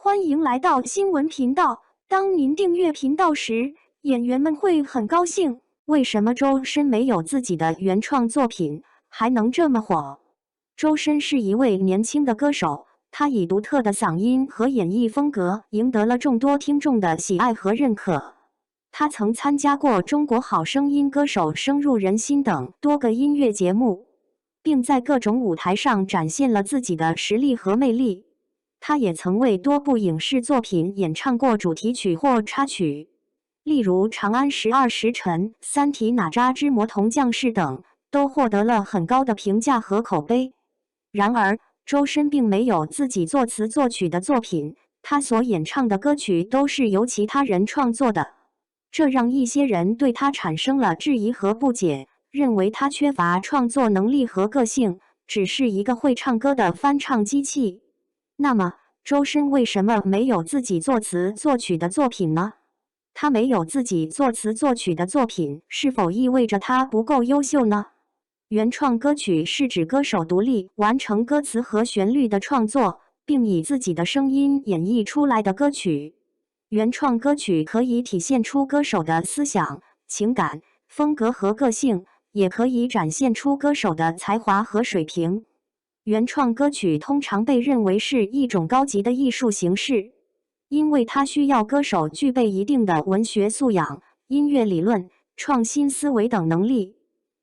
欢迎来到新闻频道。当您订阅频道时，演员们会很高兴。为什么周深没有自己的原创作品，还能这么火？周深是一位年轻的歌手，他以独特的嗓音和演绎风格赢得了众多听众的喜爱和认可。他曾参加过《中国好声音》歌手声入人心等多个音乐节目，并在各种舞台上展现了自己的实力和魅力。他也曾为多部影视作品演唱过主题曲或插曲，例如《长安12时辰》《三体哪吒之魔童降世》等，都获得了很高的评价和口碑。然而，周深并没有自己作词作曲的作品，他所演唱的歌曲都是由其他人创作的，这让一些人对他产生了质疑和不解，认为他缺乏创作能力和个性，只是一个会唱歌的翻唱机器。那么，周深为什么没有自己作词作曲的作品呢？他没有自己作词作曲的作品，是否意味着他不够优秀呢？原创歌曲是指歌手独立完成歌词和旋律的创作，并以自己的声音演绎出来的歌曲。原创歌曲可以体现出歌手的思想、情感、风格和个性，也可以展现出歌手的才华和水平。原创歌曲通常被认为是一种高级的艺术形式，因为它需要歌手具备一定的文学素养、音乐理论、创新思维等能力。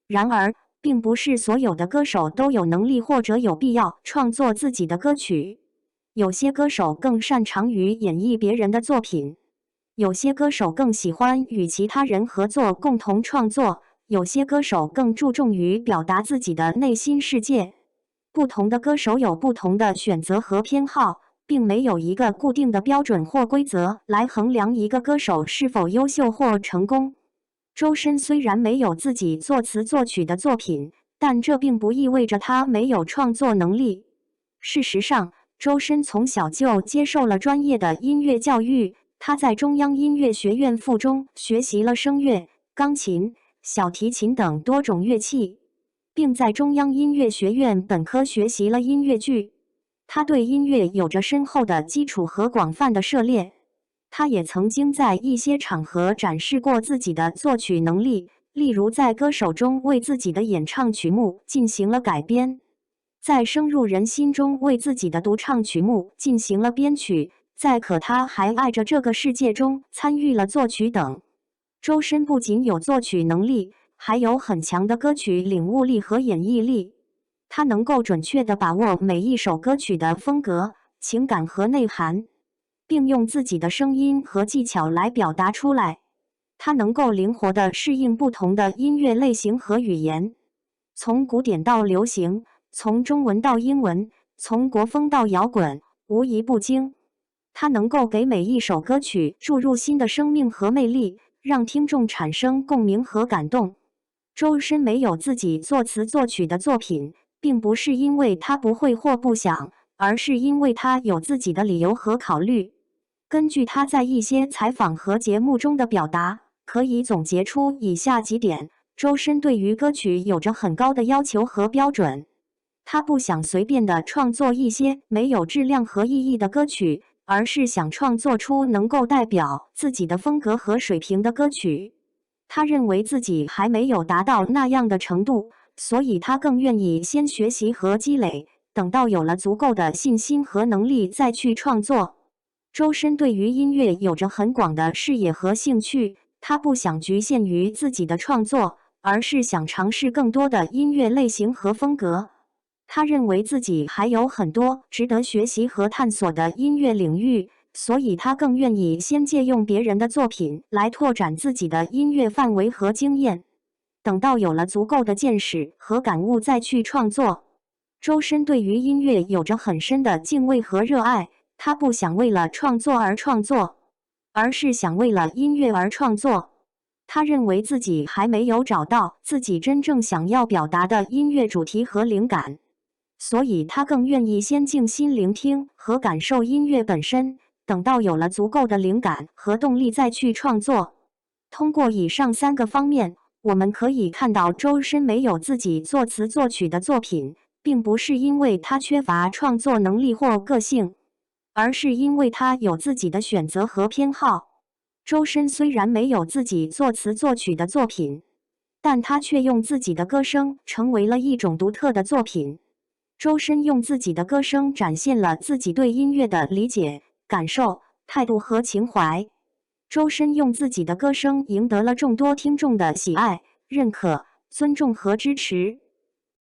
然而，并不是所有的歌手都有能力或者有必要创作自己的歌曲。有些歌手更擅长于演绎别人的作品，有些歌手更喜欢与其他人合作共同创作，有些歌手更注重于表达自己的内心世界。不同的歌手有不同的选择和偏好，并没有一个固定的标准或规则来衡量一个歌手是否优秀或成功。周深虽然没有自己作词作曲的作品，但这并不意味着他没有创作能力。事实上，周深从小就接受了专业的音乐教育，他在中央音乐学院附中学习了声乐、钢琴、小提琴等多种乐器，并在中央音乐学院本科学习了音乐剧。他对音乐有着深厚的基础和广泛的涉猎。他也曾经在一些场合展示过自己的作曲能力，例如在歌手中为自己的演唱曲目进行了改编，在声入人心中为自己的独唱曲目进行了编曲，在可他还爱着这个世界中参与了作曲等。周深不仅有作曲能力，还有很强的歌曲领悟力和演绎力。他能够准确地把握每一首歌曲的风格、情感和内涵，并用自己的声音和技巧来表达出来。他能够灵活地适应不同的音乐类型和语言，从古典到流行，从中文到英文，从国风到摇滚，无一不精。他能够给每一首歌曲注入新的生命和魅力，让听众产生共鸣和感动。周深没有自己作词作曲的作品，并不是因为他不会或不想，而是因为他有自己的理由和考虑。根据他在一些采访和节目中的表达，可以总结出以下几点：周深对于歌曲有着很高的要求和标准，他不想随便地创作一些没有质量和意义的歌曲，而是想创作出能够代表自己的风格和水平的歌曲。他认为自己还没有达到那样的程度，所以他更愿意先学习和积累，等到有了足够的信心和能力再去创作。周深对于音乐有着很广的视野和兴趣，他不想局限于自己的创作，而是想尝试更多的音乐类型和风格。他认为自己还有很多值得学习和探索的音乐领域，所以他更愿意先借用别人的作品来拓展自己的音乐范围和经验，等到有了足够的见识和感悟再去创作。周深对于音乐有着很深的敬畏和热爱，他不想为了创作而创作，而是想为了音乐而创作。他认为自己还没有找到自己真正想要表达的音乐主题和灵感，所以他更愿意先静心聆听和感受音乐本身，等到有了足够的灵感和动力再去创作。通过以上3个方面，我们可以看到周深没有自己作词作曲的作品，并不是因为他缺乏创作能力或个性，而是因为他有自己的选择和偏好。周深虽然没有自己作词作曲的作品，但他却用自己的歌声成为了一种独特的作品。周深用自己的歌声展现了自己对音乐的理解、感受、态度和情怀。周深用自己的歌声赢得了众多听众的喜爱、认可、尊重和支持。